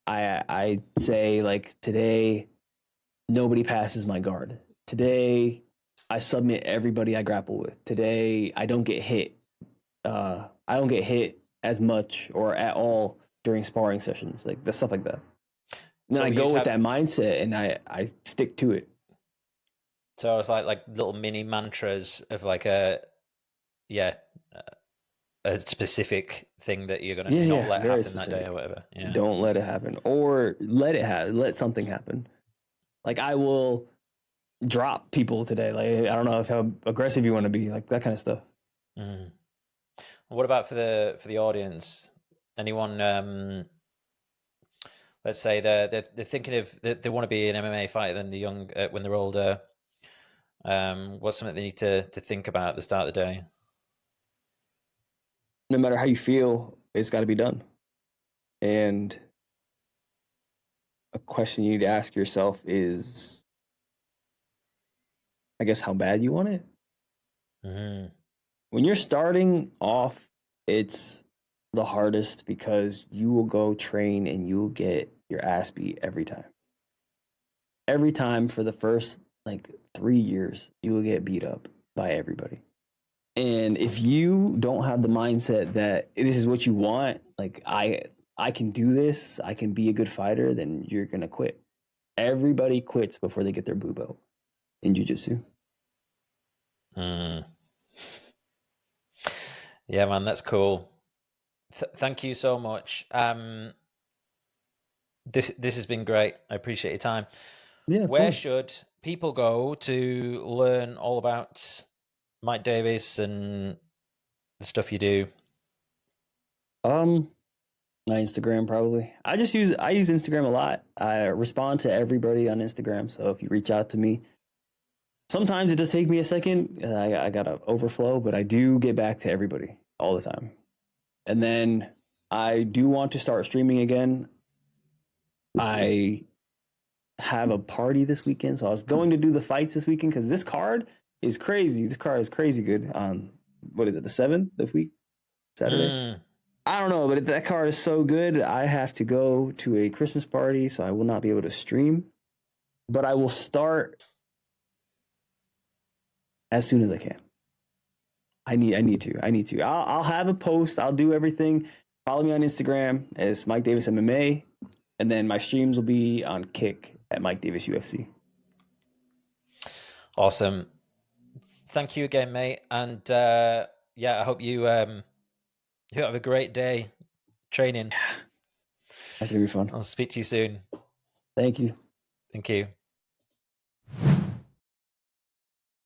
I say like today nobody passes my guard. Today I submit everybody I grapple with. Today I don't get hit. I don't get hit as much or at all during sparring sessions, like the stuff like that. And then So I go you'd with have- that mindset and I stick to it. So it's like little mini mantras of like a specific thing that you're gonna not let very happen that day specific. or whatever. Yeah. Don't let it happen, or let something happen. Like I will drop people today. Like I don't know how aggressive you want to be, like that kind of stuff. Mm. What about for the audience? Anyone? Let's say they're thinking of they want to be an MMA fighter when they're young, when they're older. What's something they need to think about at the start of the day? No matter how you feel, it's got to be done. And a question you need to ask yourself is, I guess, how bad you want it. Mm-hmm. When you're starting off, it's the hardest because you will go train and you will get your ass beat every time. Every time for the first like 3 years, you will get beat up by everybody. And if you don't have the mindset that this is what you want, like I can do this, I can be a good fighter, then you're gonna quit. Everybody quits before they get their blue belt in jiu-jitsu. Mm. Yeah, man, that's cool. Thank you so much. This has been great. I appreciate your time. Yeah, Where should people go to learn all about Mike Davis and the stuff you do? My Instagram probably. I use Instagram a lot. I respond to everybody on Instagram. So if you reach out to me, sometimes it does take me a second. I gotta overflow, but I do get back to everybody all the time. And then I do want to start streaming again. I have a party this weekend, so I was going to do the fights this weekend because this card is crazy. This card is crazy good. On what is it, the 7th this week, Saturday? Mm. I don't know, but that card is so good. I have to go to a Christmas party, so I will not be able to stream. But I will start as soon as I can. I need to. I'll have a post. I'll do everything. Follow me on Instagram as Mike Davis MMA, and then my streams will be on Kick at Mike Davis UFC. Awesome. Thank you again, mate. And I hope you have a great day training. That's gonna be fun. I'll speak to you soon. Thank you. Thank you.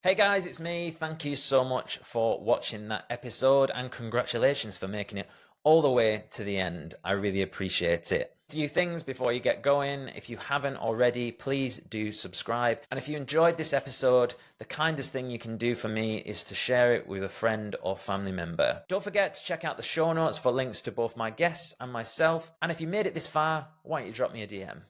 Hey guys, it's me. Thank you so much for watching that episode and congratulations for making it all the way to the end. I really appreciate it. A few things before you get going. If you haven't already, please do subscribe. And if you enjoyed this episode, the kindest thing you can do for me is to share it with a friend or family member. Don't forget to check out the show notes for links to both my guests and myself. And if you made it this far, why don't you drop me a DM?